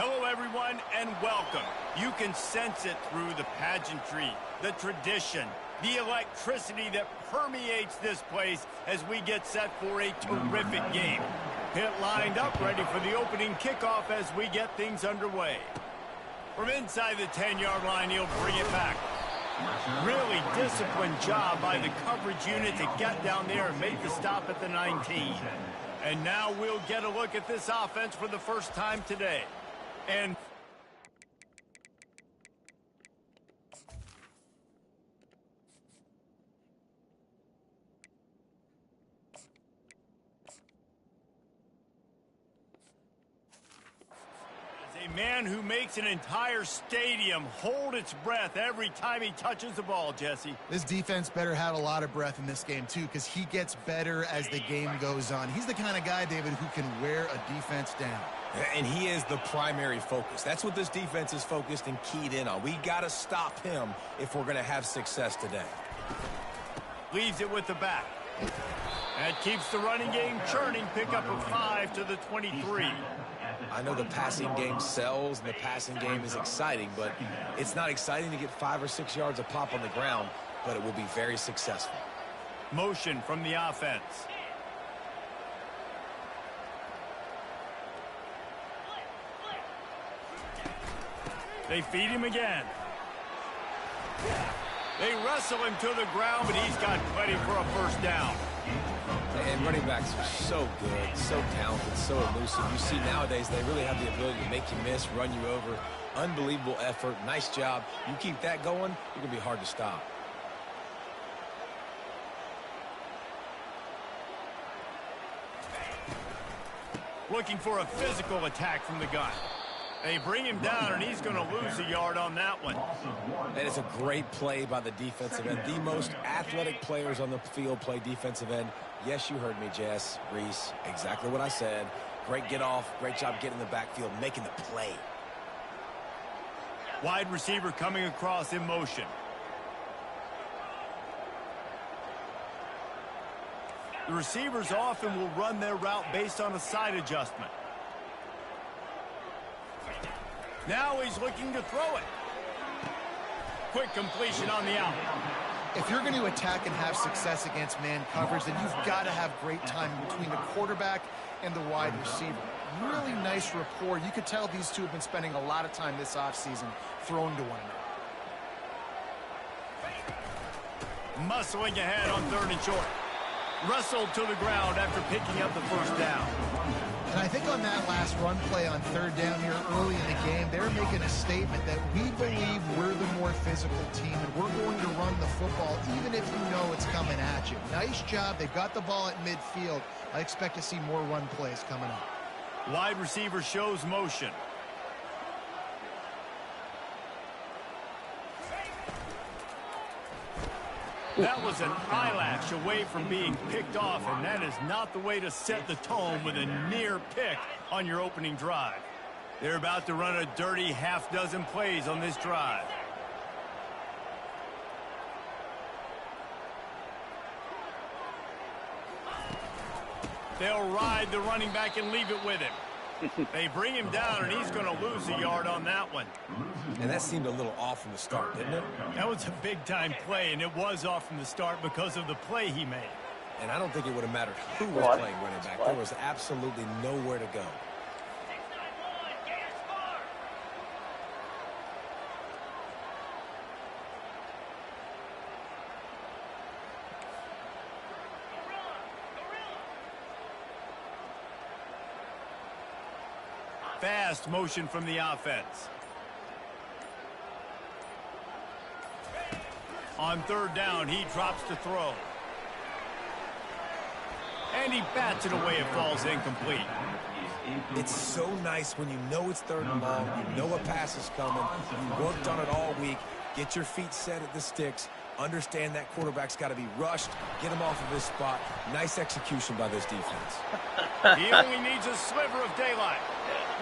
Hello, everyone, and welcome. You can sense it through the pageantry, the tradition, the electricity that permeates this place as we get set for a terrific game. Pit lined up, ready for the opening kickoff as we get things underway. From inside the 10-yard line, he'll bring it back. Really disciplined job by the coverage unit to get down there and make the stop at the 19. And now we'll get a look at this offense for the first time today. And a man who makes an entire stadium hold its breath every time he touches the ball, Jesse. This defense better have a lot of breath in this game, too, because he gets better as the game goes on. He's the kind of guy, David, who can wear a defense down. And he is the primary focus. That's what this defense is focused and keyed in on. We got to stop him if we're going to have success today. Leaves it with the back. That keeps the running game churning. Pickup of 5 to the 23. I know the passing game sells and the passing game is exciting, but it's not exciting to get 5 or 6 yards a pop on the ground, but it will be very successful. Motion from the offense. They feed him again. They wrestle him to the ground, but he's got plenty for a first down. And running backs are so good, so talented, so elusive. You see nowadays they really have the ability to make you miss, run you over. Unbelievable effort. Nice job. You keep that going, you're going to be hard to stop. Looking for a physical attack from the gun. They bring him down, and he's going to lose a yard on that one. That is a great play by the defensive end. The most athletic players on the field play defensive end. Yes, you heard me, Jess, Reese. Exactly what I said. Great get off. Great job getting in the backfield, making the play. Wide receiver coming across in motion. The receivers often will run their route based on a side adjustment. Now he's looking to throw it. Quick completion on the out. If you're going to attack and have success against man coverage, then you've got to have great time between the quarterback and the wide receiver. Really nice rapport. You could tell these two have been spending a lot of time this offseason throwing to one another. Muscling ahead on 3rd and short. Wrestled to the ground after picking up the first down. And I think on that last run play on 3rd down here early in the game, they're making a statement that we believe we're the more physical team and we're going to run the football even if you know it's coming at you. Nice job. They've got the ball at midfield. I expect to see more run plays coming up. Wide receiver shows motion. That was an eyelash away from being picked off, and that is not the way to set the tone with a near pick on your opening drive. They're about to run a dirty half-dozen plays on this drive. They'll ride the running back and leave it with him. They bring him down, and he's going to lose a yard on that one. And that seemed a little off from the start, didn't it? That was a big-time play, and it was off from the start because of the play he made. And I don't think it would have mattered who was playing running back. There was absolutely nowhere to go. Fast motion from the offense. On 3rd down, he drops to throw. And he bats it away. It falls incomplete. It's so nice when you know it's 3rd and long, you know a pass is coming, you worked on it all week, get your feet set at the sticks, understand that quarterback's got to be rushed, get him off of his spot. Nice execution by this defense. He only needs a sliver of daylight.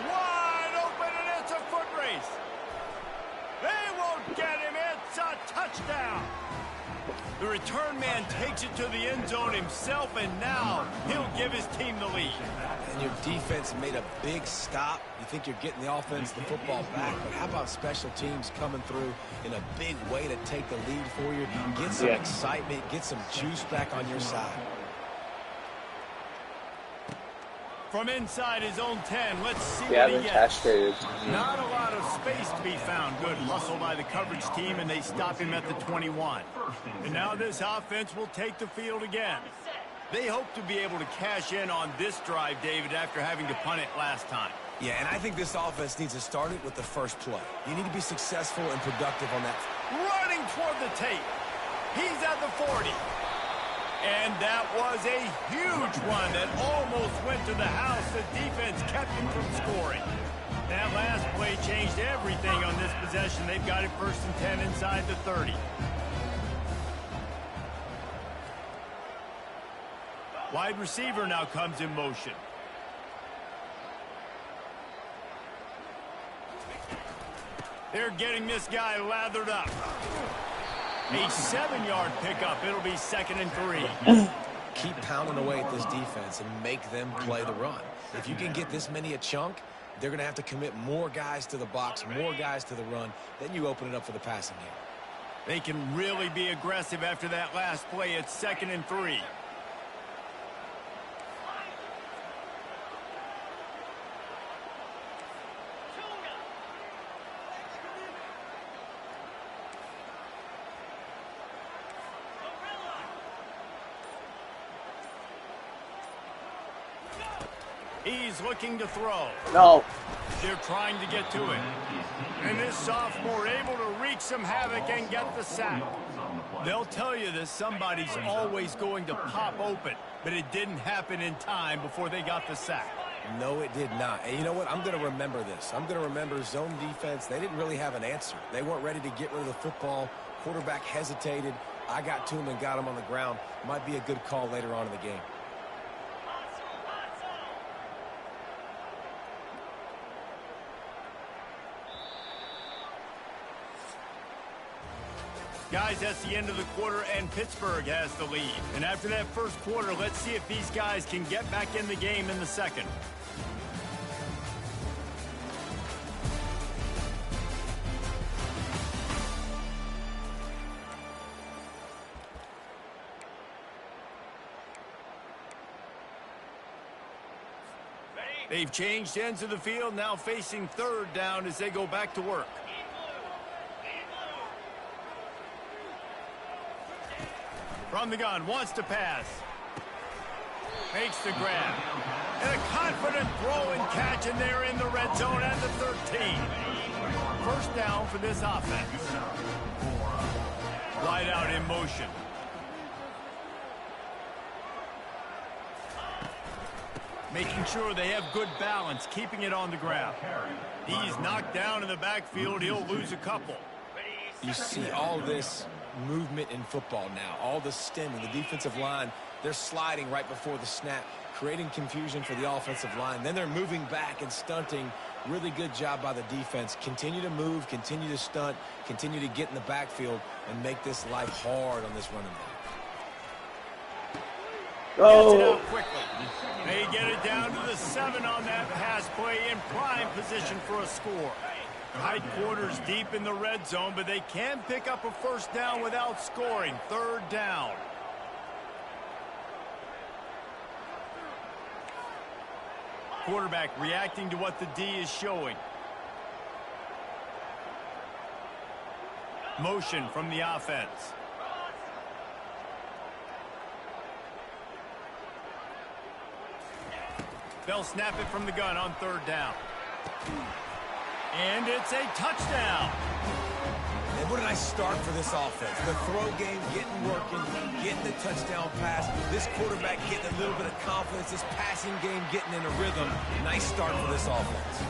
Wide open, and it's a foot race. They won't get him. It's a touchdown. The return man takes it to the end zone himself, and now he'll give his team the lead. And your defense made a big stop. You think you're getting the offense, the football back, but how about special teams coming through in a big way to take the lead for you? Get some excitement, get some juice back on your side. From inside his own 10, let's see what he gets. Not a lot of space to be found. Good hustle by the coverage team, and they stop him at the 21. And now this offense will take the field again. They hope to be able to cash in on this drive, David, after having to punt it last time. Yeah, and I think this offense needs to start it with the first play. You need to be successful and productive on that. Running toward the tape. He's at the 40. And that was a huge one that almost went to the house. The defense kept him from scoring. That last play changed everything on this possession. They've got it 1st and 10 inside the 30. Wide receiver now comes in motion. They're getting this guy lathered up. A 7-yard pickup. It'll be 2nd and 3. Keep pounding away at this defense and make them play the run. If you can get this many a chunk, they're going to have to commit more guys to the box, more guys to the run. Then you open it up for the passing game. They can really be aggressive after that last play. It's 2nd and 3. He's looking to throw. No. They're trying to get to it. And this sophomore able to wreak some havoc and get the sack. They'll tell you that somebody's always going to pop open, but it didn't happen in time before they got the sack. No, it did not. And you know what? I'm going to remember this. I'm going to remember zone defense. They didn't really have an answer. They weren't ready to get rid of the football. Quarterback hesitated. I got to him and got him on the ground. Might be a good call later on in the game. Guys, that's the end of the quarter, and Pittsburgh has the lead. And after that first quarter, let's see if these guys can get back in the game in the second. They've changed ends of the field, now facing 3rd down as they go back to work. From the gun, wants to pass. Makes the grab. And a confident throw and catch, and they're in the red zone at the 13. 1st down for this offense. Wide out in motion. Making sure they have good balance, keeping it on the ground. He's knocked down in the backfield. He'll lose a couple. You see all this movement in football now, all the stemming, the defensive line, they're sliding right before the snap, creating confusion for the offensive line. Then they're moving back and stunting. Really good job by the defense. Continue to move, continue to stunt, continue to get in the backfield and make this life hard on this running back. Gets it out quickly. They get it down to the 7 on that pass play, in prime position for a score. Tight quarters deep in the red zone, but they can pick up a 1st down without scoring. 3rd down. Quarterback reacting to what the D is showing. Motion from the offense. They'll snap it from the gun on 3rd down. And it's a touchdown. And what a nice start for this offense. The throw game getting working, getting the touchdown pass. This quarterback getting a little bit of confidence. This passing game getting in a rhythm. Nice start for this offense.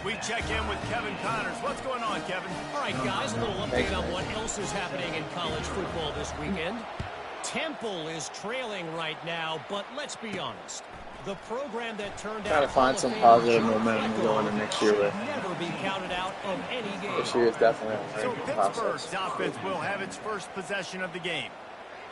We check in with Kevin Connors. What's going on, Kevin? All right, guys, a little update on what else is happening in college football this weekend. Temple is trailing right now, but let's be honest. The program that turned Trying out to find some positive momentum to go into next year with. never be counted out of any game. This year is definitely a So learning Pittsburgh's process. offense will have its first possession of the game.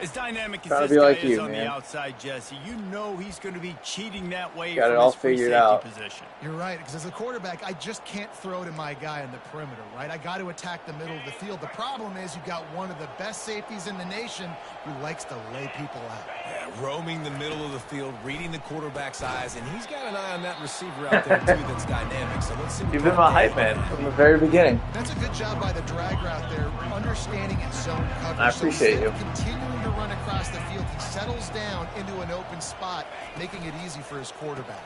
As dynamic as Trying to this be guy like is you, on man. the outside, Jesse, you know he's going to be cheating that way Got it from all his free figured safety out. position. You're right, because as a quarterback, I just can't throw to my guy in the perimeter, right? I got to attack the middle of the field. The problem is you've got one of the best safeties in the nation who likes to lay people out. Yeah, roaming the middle of the field, reading the quarterback's eyes, and he's got an eye on that receiver out there, too, that's dynamic. So let's see. You've been my hype man from the very beginning. That's a good job by the drag route there, understanding its zone coverage. I appreciate you. Continuing to run across the field, he settles down into an open spot, making it easy for his quarterback.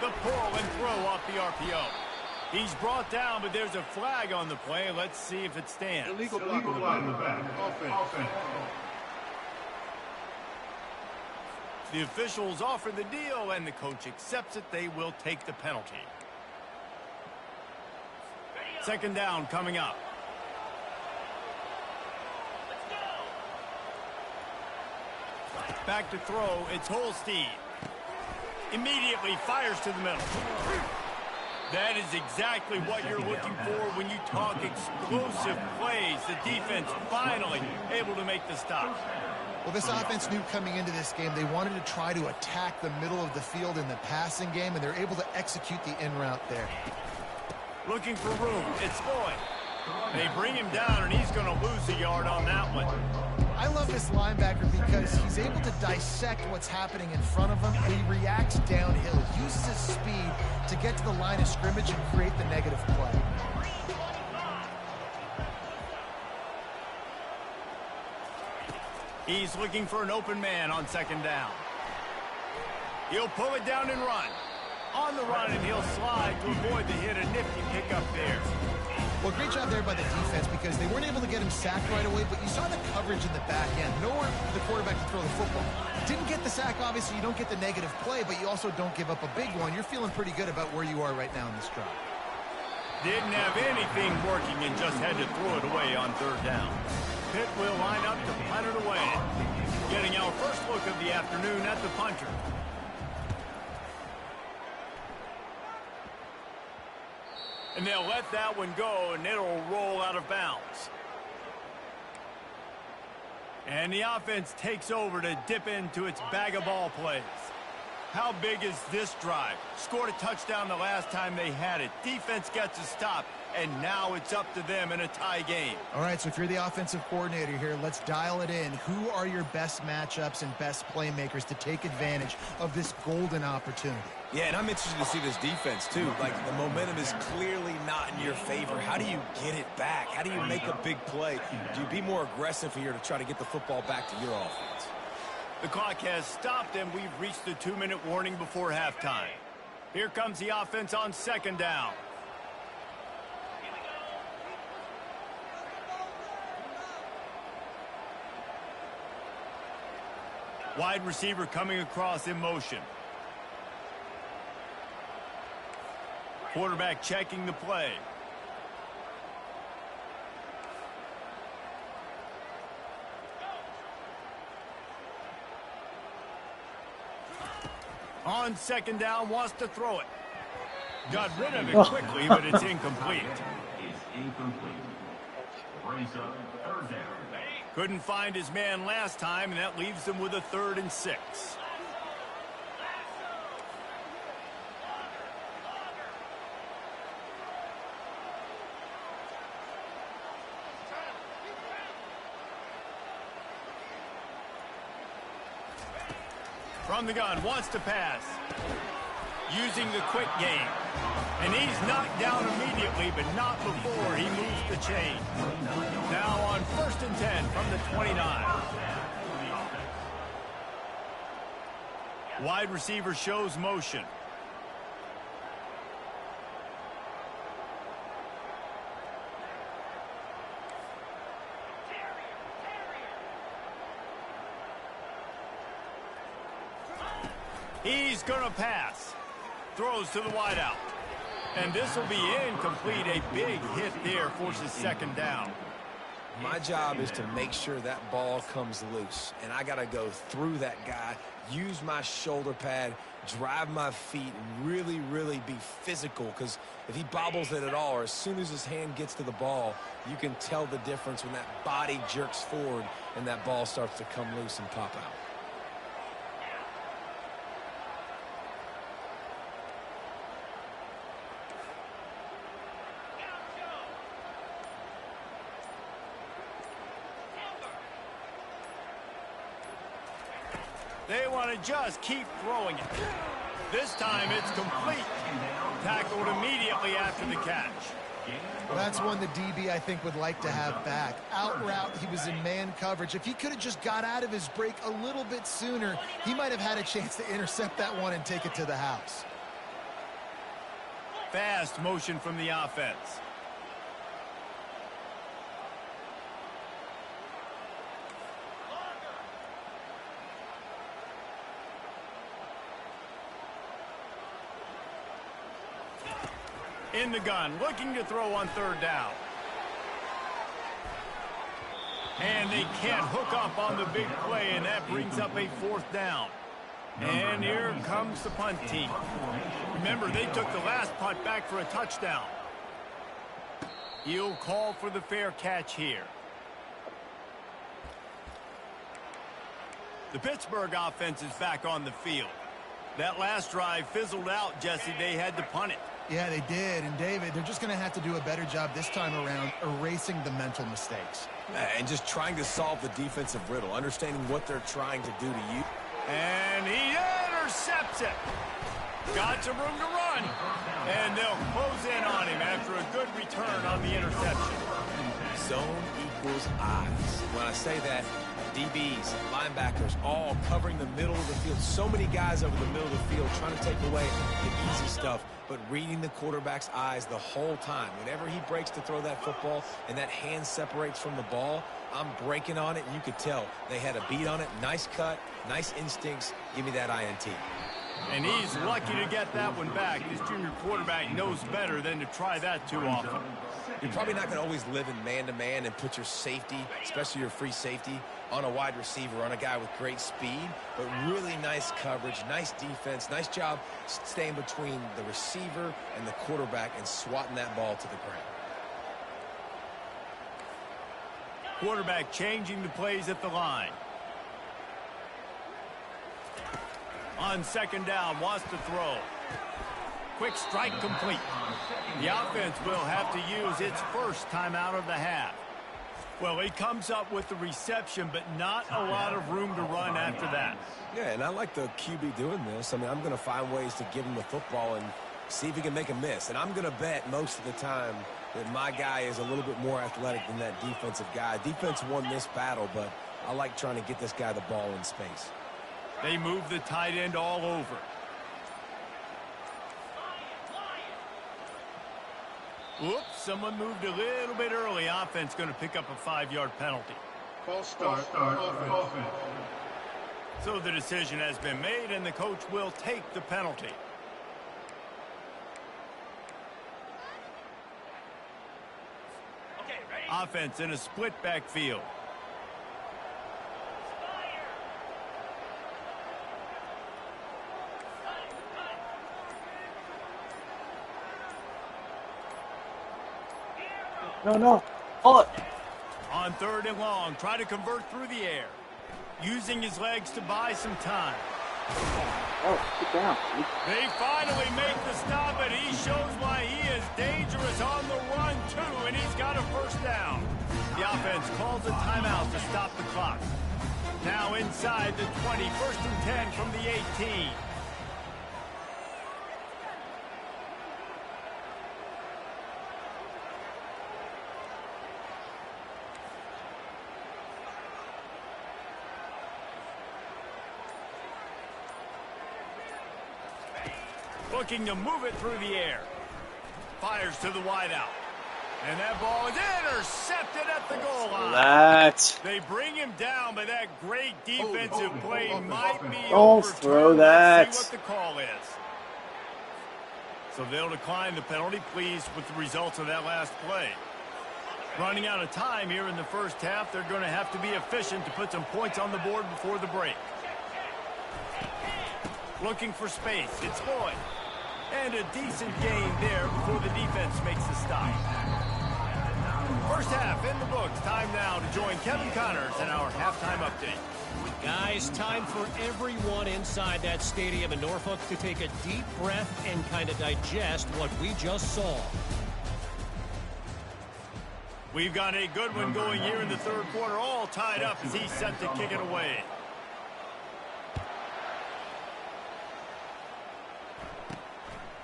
The pull and throw off the RPO. He's brought down, but there's a flag on the play. Let's see if it stands. Illegal block in the back. Offense. The officials offer the deal, and the coach accepts it. They will take the penalty. Second down coming up. Back to throw. It's Holstein. Immediately fires to the middle. That is exactly what you're looking for when you talk explosive plays. The defense finally able to make the stop. Well, this offense knew coming into this game they wanted to try to attack the middle of the field in the passing game, and they're able to execute the in route there. Looking for room. It's Floyd. They bring him down, and he's going to lose a yard on that one. I love this linebacker because he's able to dissect what's happening in front of him. He reacts downhill, uses his speed to get to the line of scrimmage and create the negative play. He's looking for an open man on second down. He'll pull it down and run. On the run, and he'll slide to avoid the hit. A nifty pickup there. Well, great job there by the defense because they weren't able to get him sacked right away, but you saw the coverage in the back end. Nowhere for the quarterback to throw the football. Didn't get the sack, obviously. You don't get the negative play, but you also don't give up a big one. You're feeling pretty good about where you are right now in this drive. Didn't have anything working and just had to throw it away on third down. Pitt will line up to punt it away. Getting our first look of the afternoon at the punter. And they'll let that one go, and it'll roll out of bounds. And the offense takes over to dip into its bag of ball plays. How big is this drive? Scored a touchdown the last time they had it. Defense gets a stop, and now it's up to them in a tie game. All right, so if you're the offensive coordinator here, let's dial it in. Who are your best matchups and best playmakers to take advantage of this golden opportunity? Yeah, and I'm interested to see this defense, too. Like, the momentum is clearly not in your favor. How do you get it back? How do you make a big play? Do you be more aggressive here to try to get the football back to your offense? The clock has stopped, and we've reached the 2-minute warning before halftime. Here comes the offense on second down. Wide receiver coming across in motion. Quarterback checking the play. On second down, wants to throw it. Got rid of it quickly, but it's incomplete. Couldn't find his man last time, and that leaves him with a 3rd and 6. From the gun, wants to pass. Using the quick game. And he's knocked down immediately, but not before he moves the chain. Now on 1st and 10 from the 29. Wide receiver shows motion. He's going to pass. Throws to the wideout. And this will be incomplete. A big hit there forces second down. My job is to make sure that ball comes loose, and I got to go through that guy, use my shoulder pad, drive my feet, and really, really be physical, because if he bobbles it at all, or as soon as his hand gets to the ball, you can tell the difference when that body jerks forward and that ball starts to come loose and pop out. They want to just keep throwing it. This time it's complete. Tackled immediately after the catch. Well, that's one the DB, I think, would like to have back. Out route, he was in man coverage. If he could have just got out of his break a little bit sooner, he might have had a chance to intercept that one and take it to the house. Fast motion from the offense. In the gun, looking to throw on third down. And they can't hook up on the big play, and that brings up a fourth down. And here comes the punt team. Remember, they took the last punt back for a touchdown. He'll call for the fair catch here. The Pittsburgh offense is back on the field. That last drive fizzled out, Jesse. They had to punt it. Yeah, they did. And, David, they're just going to have to do a better job this time around erasing the mental mistakes. And just trying to solve the defensive riddle, understanding what they're trying to do to you. And he intercepts it. Got some room to run. And they'll close in on him after a good return on the interception. Zone equals eyes. When I say that, DBs, linebackers, all covering the middle of the field. So many guys over the middle of the field trying to take away the easy stuff, but reading the quarterback's eyes the whole time. Whenever he breaks to throw that football and that hand separates from the ball, I'm breaking on it, and you could tell they had a beat on it. Nice cut, nice instincts. Give me that INT. And he's lucky to get that one back. This junior quarterback knows better than to try that too often. You're probably not going to always live in man-to-man and put your safety, especially your free safety, on a wide receiver, on a guy with great speed, but really nice coverage, nice defense, nice job staying between the receiver and the quarterback and swatting that ball to the ground. Quarterback changing the plays at the line. On second down, wants to throw. Quick strike complete. The offense will have to use its first timeout of the half. Well, he comes up with the reception, but not a lot of room to run after that. Yeah, and I like the QB doing this. I mean, I'm going to find ways to give him the football and see if he can make a miss. And I'm going to bet most of the time that my guy is a little bit more athletic than that defensive guy. Defense won this battle, but I like trying to get this guy the ball in space. They move the tight end all over. Oops, someone moved a little bit early. Offense going to pick up a 5-yard penalty. False start, offense. So the decision has been made, and the coach will take the penalty. Offense in a split backfield. No. Pull it. On third and long, try to convert through the air. Using his legs to buy some time. Oh, get down. They finally make the stop, and he shows why he is dangerous on the run, too, and he's got a first down. The offense calls a timeout to stop the clock. Now inside the 20, 1st and 10 from the 18. Looking to move it through the air. Fires to the wideout. And that ball is intercepted at the goal line. They bring him down, but that great defensive play might be Don't overturned. throw that. Let's see what the call is. So they'll decline the penalty, pleased with the results of that last play. Running out of time here in the first half. They're going to have to be efficient to put some points on the board before the break. Looking for space. It's Lloyd. And a decent gain there before the defense makes the stop. First half in the books. Time now to join Kevin Connors in our halftime update. Guys, time for everyone inside that stadium in Norfolk to take a deep breath and kind of digest what we just saw. We've got a good one going here in the third quarter, all tied up as he's set to kick it away.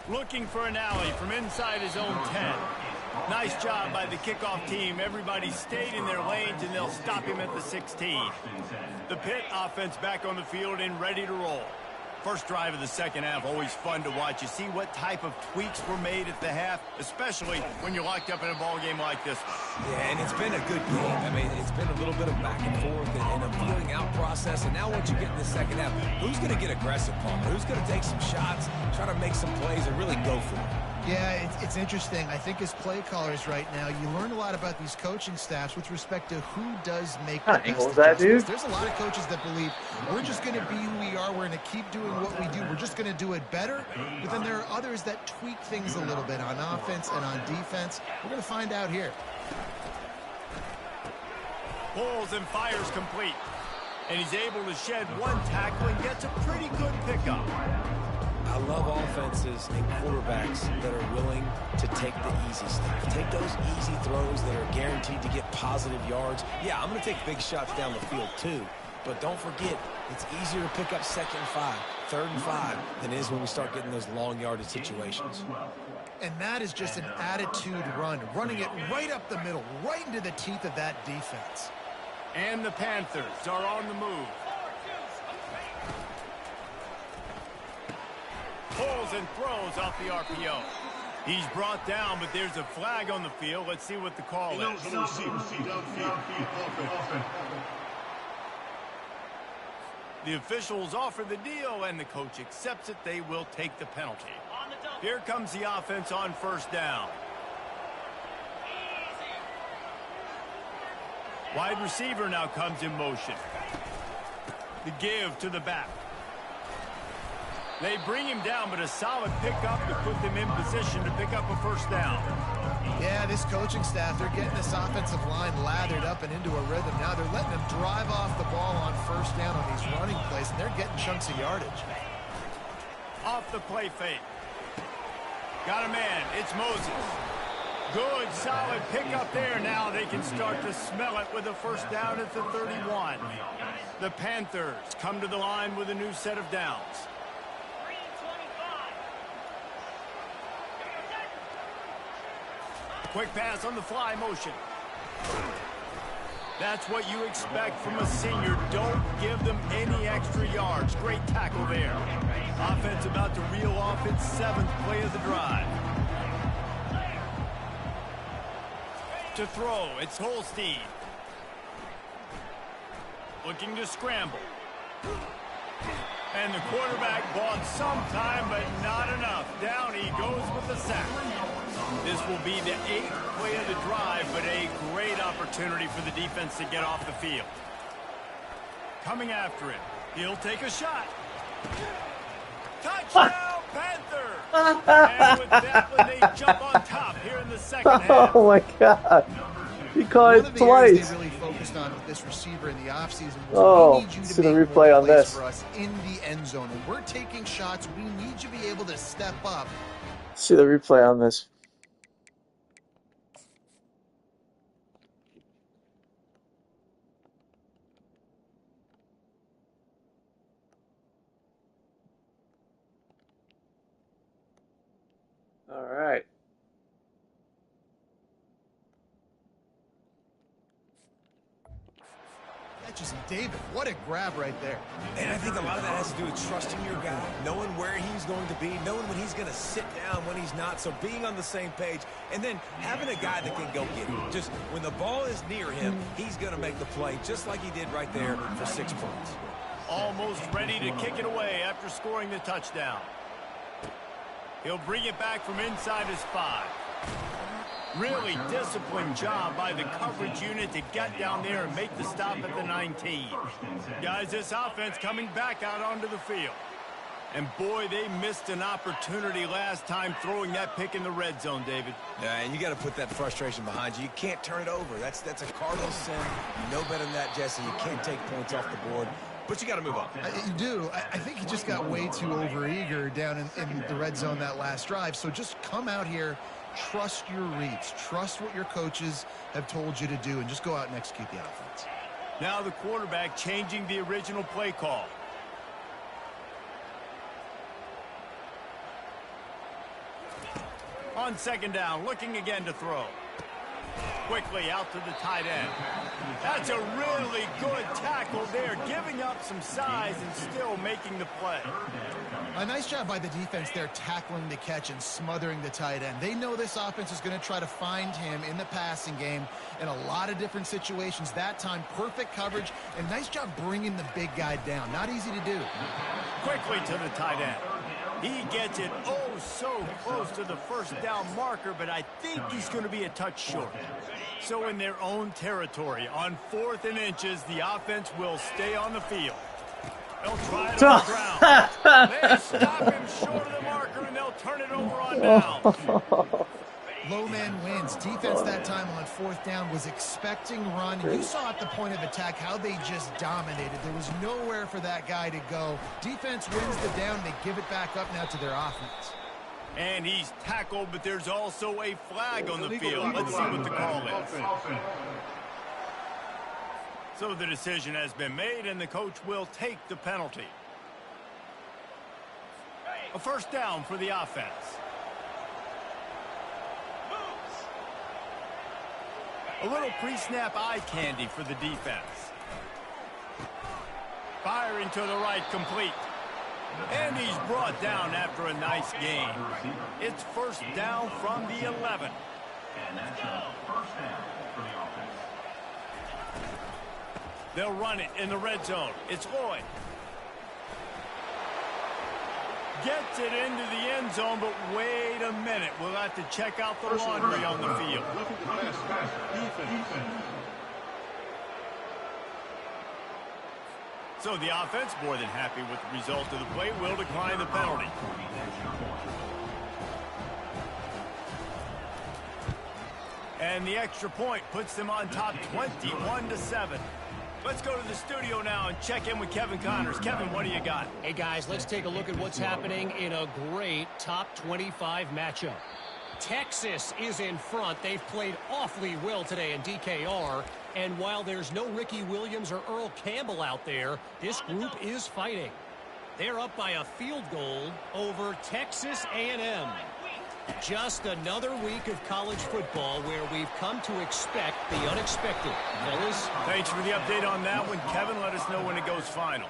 Looking for an alley from inside his own 10. Nice job by the kickoff team. Everybody stayed in their lanes, and they'll stop him at the 16. The Pitt offense back on the field and ready to roll. First drive of the second half, always fun to watch. You see what type of tweaks were made at the half, especially when you're locked up in a ball game like this one. Yeah, and it's been a good game. I mean, it's been a little bit of back and forth and a feeling out process. And now once you get in the second half, who's going to get aggressive, Palmer? Who's going to take some shots, try to make some plays, and really go for it? Yeah, it's interesting. I think as play callers right now, you learn a lot about these coaching staffs with respect to who does make the best adjustments. There's a lot of coaches that believe we're just going to be who we are. We're going to keep doing what we do. We're just going to do it better. But then there are others that tweak things a little bit on offense and on defense. We're going to find out here. Pulls and fires complete. And he's able to shed one tackle and gets a pretty good pickup. I love offenses and quarterbacks that are willing to take the easy stuff. Take those easy throws that are guaranteed to get positive yards. Yeah, I'm going to take big shots down the field too. But don't forget, it's easier to pick up second and 5, third and 5 than it is when we start getting those long yardage situations. And that is just an attitude run, running it right up the middle, right into the teeth of that defense. And the Panthers are on the move. Pulls and throws off the RPO. He's brought down, but there's a flag on the field. Let's see what the call is. The officials offer the deal, and the coach accepts it. They will take the penalty. Here comes the offense on first down. Wide receiver now comes in motion. The give to the back. They bring him down, but a solid pickup to put them in position to pick up a first down. Yeah, this coaching staff, they're getting this offensive line lathered up and into a rhythm. Now they're letting them drive off the ball on first down on these running plays, and they're getting chunks of yardage. Off the play fake. Got a man. It's Moses. Good, solid pickup there. Now they can start to smell it with a first down at the 31. The Panthers come to the line with a new set of downs. Quick pass on the fly motion. That's what you expect from a senior. Don't give them any extra yards. Great tackle there. Offense about to reel off its 7th play of the drive. To throw, it's Holstein. Looking to scramble. And the quarterback bought some time, but not enough. Down he goes with the sack. This will be the 8th play of the drive, but a great opportunity for the defense to get off the field. Coming after it. He'll take a shot. Touchdown, Panthers! And with that one, they jump on top here in the second half. Oh, my God. He caught it twice. They really focused on with this receiver in the offseason. Oh, we need you to see the make replay on this. for us in the end zone. When we're taking shots, we need you to be able to step up. See the replay on this. All right. Catches him, David. What a grab right there. And I think a lot of that has to do with trusting your guy, knowing where he's going to be, knowing when he's going to sit down, when he's not, so being on the same page, and then having a guy that can go get him. Just when the ball is near him, he's going to make the play, just like he did right there for 6 points. Almost ready to kick it away after scoring the touchdown. He'll bring it back from inside his 5. Really disciplined job by the coverage unit to get down there and make the stop at the 19. Guys, this offense coming back out onto the field. And boy, they missed an opportunity last time throwing that pick in the red zone, David. Yeah, and you got to put that frustration behind you. You can't turn it over. That's a cardinal sin. You know better than that, Jesse. You can't take points off the board. But you got to move on. You do. I think he just got way too overeager down in the red zone that last drive. So just come out here, trust your reads, trust what your coaches have told you to do, and just go out and execute the offense. Now the quarterback changing the original play call. On second down, looking again to throw. Quickly out to the tight end. That's a really good tackle there, giving up some size and still making the play. A nice job by the defense there, tackling the catch and smothering the tight end. They know this offense is going to try to find him in the passing game in a lot of different situations. That time, perfect coverage, and nice job bringing the big guy down. Not easy to do. Quickly to the tight end. He gets it oh so close to the first down marker, but I think he's going to be a touch short. So in their own territory, on 4th and inches, the offense will stay on the field. They'll try it on the ground. They stop him short of the marker, and they'll turn it over on down. Low man wins. Defense that time on 4th down was expecting run. You saw at the point of attack how they just dominated. There was nowhere for that guy to go. Defense wins the down. They give it back up now to their offense. And he's tackled, but there's also a flag on the field. Let's see what the call is. So the decision has been made, and the coach will take the penalty. A first down for the offense. A little pre-snap eye candy for the defense. Firing to the right, complete. And he's brought down after a nice gain. It's first down from the 11. And that's a first down for the offense. They'll run it in the red zone. It's Lloyd. Gets it into the end zone, but wait a minute. We'll have to check out the laundry on the field. So the offense, more than happy with the result of the play, will decline the penalty. And the extra point puts them on top 21-7. Let's go to the studio now and check in with Kevin Connors. Kevin, what do you got? Hey, guys, let's take a look at what's happening in a great top 25 matchup. Texas is in front. They've played awfully well today in DKR. And while there's no Ricky Williams or Earl Campbell out there, this group is fighting. They're up by a field goal over Texas A&M. Just another week of college football where we've come to expect the unexpected. Fellas? Thanks for the update on that one, Kevin. Let us know when it goes final.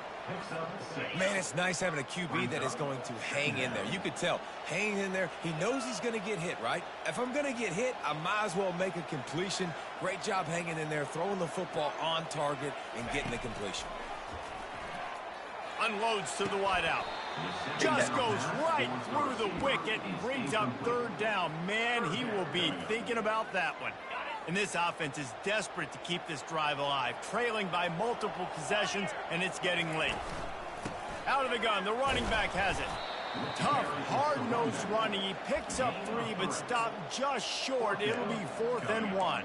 Man, it's nice having a QB that is going to hang in there. You could tell. Hanging in there. He knows he's going to get hit, right? If I'm going to get hit, I might as well make a completion. Great job hanging in there, throwing the football on target, and getting the completion. Unloads to the wideout. Just goes right through the wicket and brings up third down. Man, he will be thinking about that one. And this offense is desperate to keep this drive alive, trailing by multiple possessions, and it's getting late. Out of the gun, the running back has it. Tough, hard-nosed running. He picks up 3, but stopped just short. It'll be 4th and 1.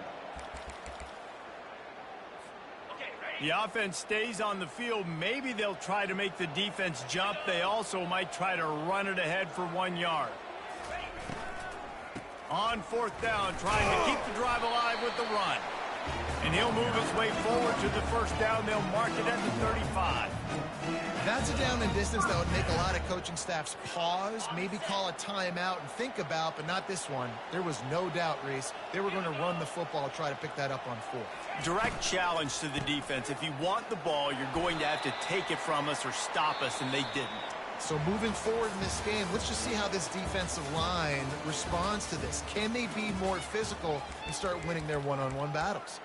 The offense stays on the field. Maybe they'll try to make the defense jump. They also might try to run it ahead for 1 yard. On 4th down, trying to keep the drive alive with the run. And he'll move his way forward to the first down. They'll mark it at the 35. That's a down and distance that would make a lot of coaching staffs pause, maybe call a timeout and think about, but not this one. There was no doubt, Reese, they were going to run the football, try to pick that up on 4th. Direct challenge to the defense. If you want the ball, you're going to have to take it from us or stop us, and they didn't. So moving forward in this game, let's just see how this defensive line responds to this. Can they be more physical and start winning their one-on-one battles?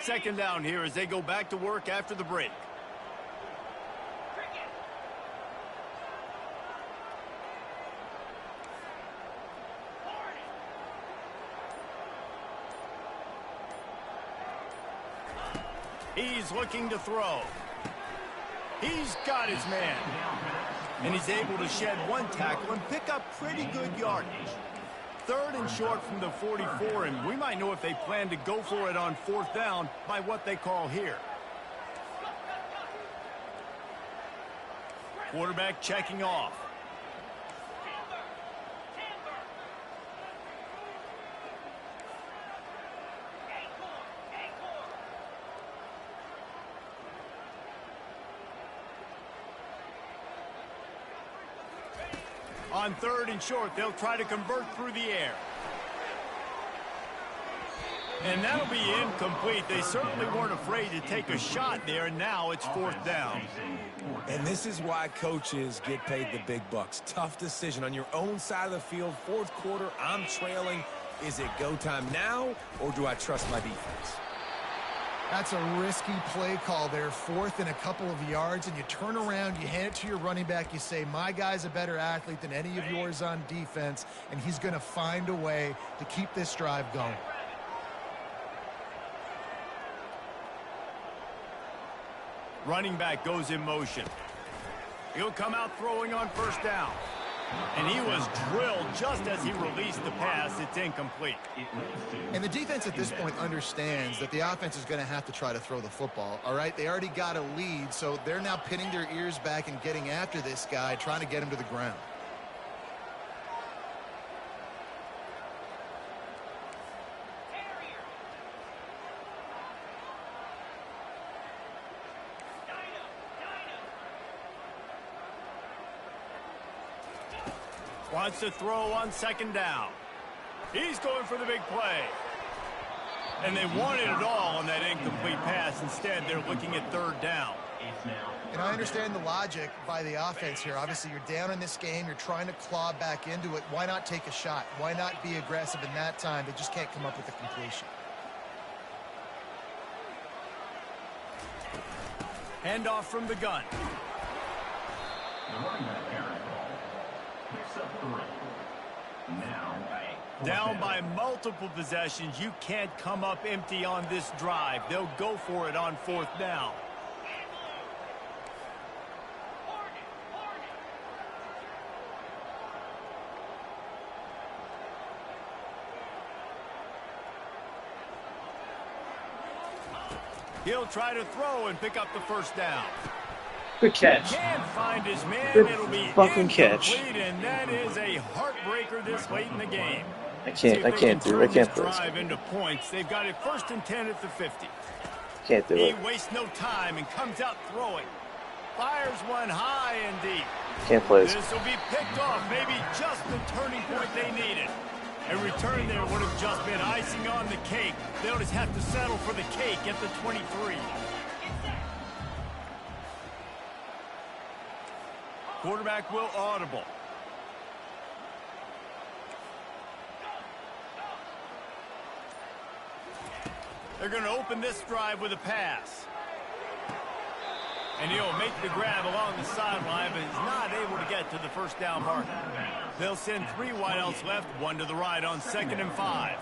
Second down here as they go back to work after the break. He's looking to throw. He's got his man. And he's able to shed one tackle and pick up pretty good yardage. 3rd and short from the 44, and we might know if they plan to go for it on 4th down by what they call here. Quarterback checking off. On 3rd and short, they'll try to convert through the air. And that'll be incomplete. They certainly weren't afraid to take a shot there, and now it's 4th down. And this is why coaches get paid the big bucks. Tough decision on your own side of the field. 4th quarter, I'm trailing. Is it go time now, or do I trust my defense? That's a risky play call there. 4th and a couple of yards, and you turn around, you hand it to your running back, you say, my guy's a better athlete than any of yours on defense, and he's going to find a way to keep this drive going. Running back goes in motion. He'll come out throwing on 1st down. And he was drilled just as he released the pass. It's incomplete. And the defense at this point understands that the offense is going to have to try to throw the football, all right? They already got a lead, so they're now pinning their ears back and getting after this guy, trying to get him to the ground. Wants to throw on 2nd down. He's going for the big play. And they wanted it all on that incomplete pass. Instead, they're looking at 3rd down. And I understand the logic by the offense here. Obviously, you're down in this game. You're trying to claw back into it. Why not take a shot? Why not be aggressive in that time? They just can't come up with a completion. Handoff from the gun. The running back Aaron picks up 3. Now, Down by multiple possessions. You can't come up empty on this drive. They'll go for it on 4th down. He'll try to throw and pick up the 1st down. Good catch. Can't find his man. Good It'll be fucking catch. incomplete, and that is a heartbreaker this late in the game. I can't play this drive into points. They've got it 1st and 10 at the 50. Can't do He it. wastes no time and comes out throwing. Fires one high and deep. Can't play this. This will be picked off. Maybe just the turning point they needed. A return there would have just been icing on the cake. They'll just have to settle for the cake at the 23. Quarterback will audible. They're going to open this drive with a pass. And he'll make the grab along the sideline, but is not able to get to the 1st down marker. They'll send 3 wideouts left, 1 to the right on 2nd and 5.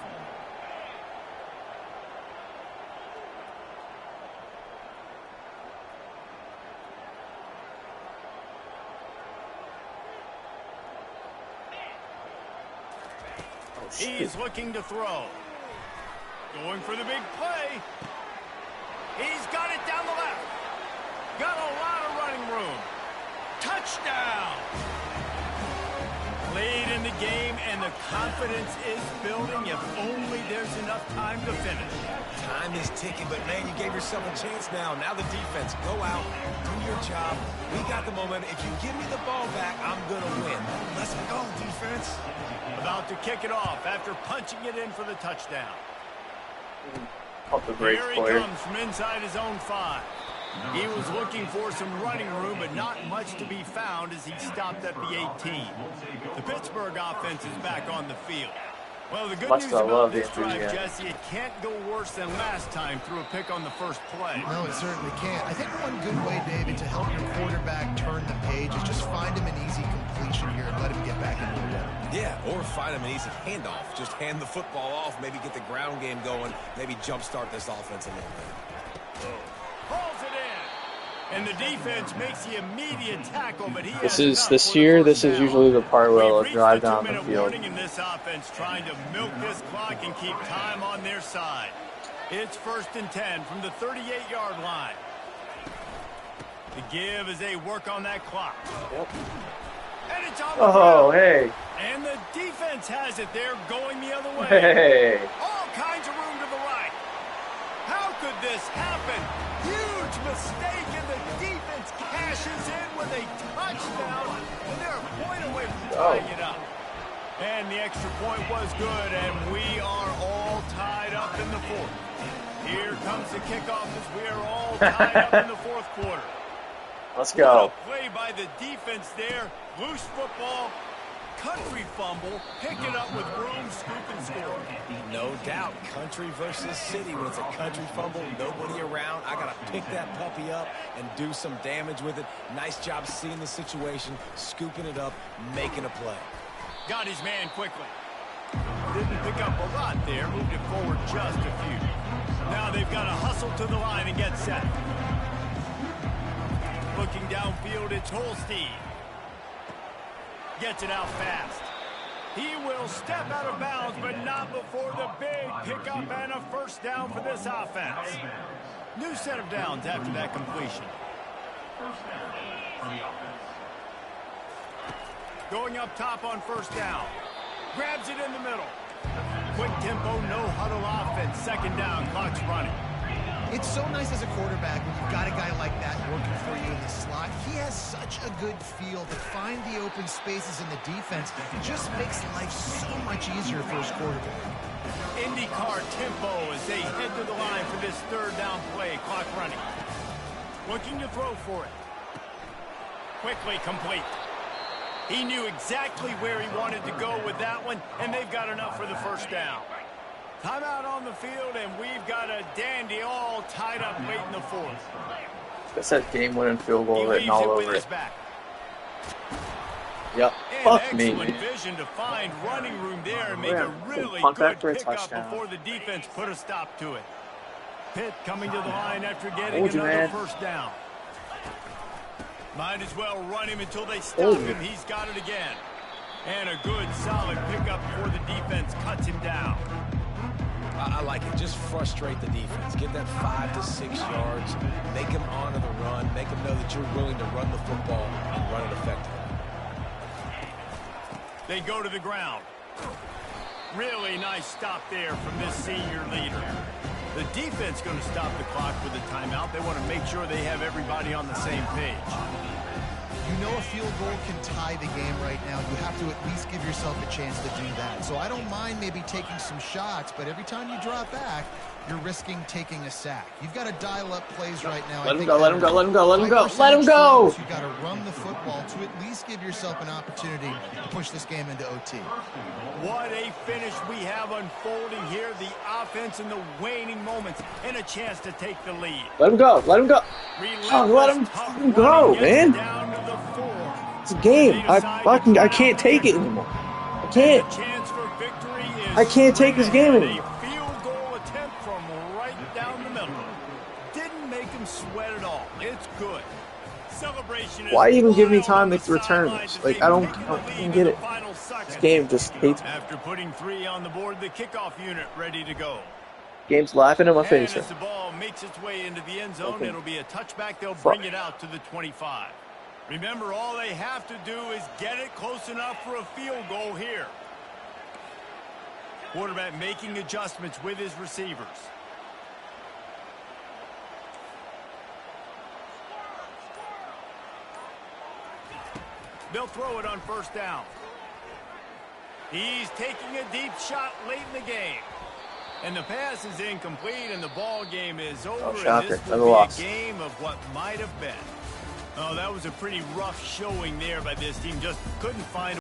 He's looking to throw. Going for the big play. He's got it down the left. Got a lot of running room. Touchdown. Lead in the game, and the confidence is building if only there's enough time to finish. Time is ticking, but, man, you gave yourself a chance now. Now the defense, go out, do your job. We got the momentum. If you give me the ball back, I'm going to win. Let's go, defense. About to kick it off after punching it in for the touchdown. Pump the brakes, Here he player. comes from inside his own 5. He was looking for some running room, but not much to be found as he stopped at the 18. The Pittsburgh offense is back on the field. Well, the good news about this drive, Jesse, it can't go worse than last time through a pick on the 1st play. No, it certainly can't. I think one good way, David, to help your quarterback turn the page is just find him an easy completion here and let him get back into the rhythm. Yeah, or find him an easy handoff. Just hand the football off, maybe get the ground game going, maybe jumpstart this offense a little bit. And the defense makes the immediate tackle, but This is usually the part where they'll drive down the field. In this offense, trying to milk this clock and keep time on their side. It's 1st and 10 from the 38-yard line. The give as they work on that clock. Yep. And it's on the ground. Hey. And the defense has it there going the other way. Hey. All kinds of room to the right. How could this happen? Huge mistake, and the defense cashes in with a touchdown, and they're a point away from tying it up. And the extra point was good, and we are all tied up in the fourth. Here comes the kickoff as we are all tied up in the fourth quarter. Let's go. What a play by the defense there. Loose football, country fumble, pick it up with room, scoop, and score. No doubt, country versus city. When it's a country fumble, nobody around. I got to pick that puppy up and do some damage with it. Nice job seeing the situation, scooping it up, making a play. Got his man quickly. Didn't pick up a lot there, moved it forward just a few. Now they've got to hustle to the line and get set. Looking downfield, it's Holstein. Gets it out fast. He will step out of bounds, but not before the big pickup and a first down for this offense. New set of downs after that completion. First down for the offense. Going up top on first down. Grabs it in the middle. Quick tempo, no huddle offense. Second down, clock's running. It's so nice as a quarterback when you've got a guy like that working for you in the slot. He has such a good feel to find the open spaces in the defense. It just makes life so much easier for his quarterback. IndyCar tempo as they head to the line for this third down play. Clock running. Looking to throw for it. Quickly complete. He knew exactly where he wanted to go with that one, and they've got enough for the first down. Timeout on the field, and we've got a dandy all tied up late in the fourth. That's that game-winning field goal written all over it. Yep. And Fuck me. excellent vision to find running room there and make a really punt good back for a pickup touchdown. before the defense put a stop to it. Pitt coming to the line after getting Told you, another man. first down. Might as well run him until they stop him. He's got it again. And a good, solid pickup before the defense cuts him down. I like it. Just frustrate the defense. Get that 5 to 6 yards. Make them honor the run. Make them know that you're willing to run the football and run it effectively. They go to the ground. Really nice stop there from this senior leader. The defense going to stop the clock with a timeout. They want to make sure they have everybody on the same page. You know a field goal can tie the game right now. You have to at least give yourself a chance to do that. So I don't mind maybe taking some shots, but every time you drop back, you're risking taking a sack. You've got to dial up plays right now. Let him go, let him go, let him go, let him go, let him go! You've got to run the football to at least give yourself an opportunity to push this game into OT. What a finish we have unfolding here. The offense in the waning moments and a chance to take the lead. Let him go, let him go. Oh, let him fucking go, man. It's a game. I can't take it anymore. I can't. I can't take this game anymore. A field goal attempt from right down the middle. Didn't make him sweat at all. It's good. Celebration. Why even give me time to return this? Like, I don't get it. This game just hates me. After putting 3 on the board, the kickoff unit ready to go. Game's laughing in my face. And as the ball makes its way into the end zone, it'll be a touchback. They'll bring it out to the 25. Remember, all they have to do is get it close enough for a field goal here. Quarterback making adjustments with his receivers. They'll throw it on first down. He's taking a deep shot late in the game. And the pass is incomplete, and the ball game is over. Oh, shocker. And this will be a game of what might have been. Oh, that was a pretty rough showing there by this team. Just couldn't find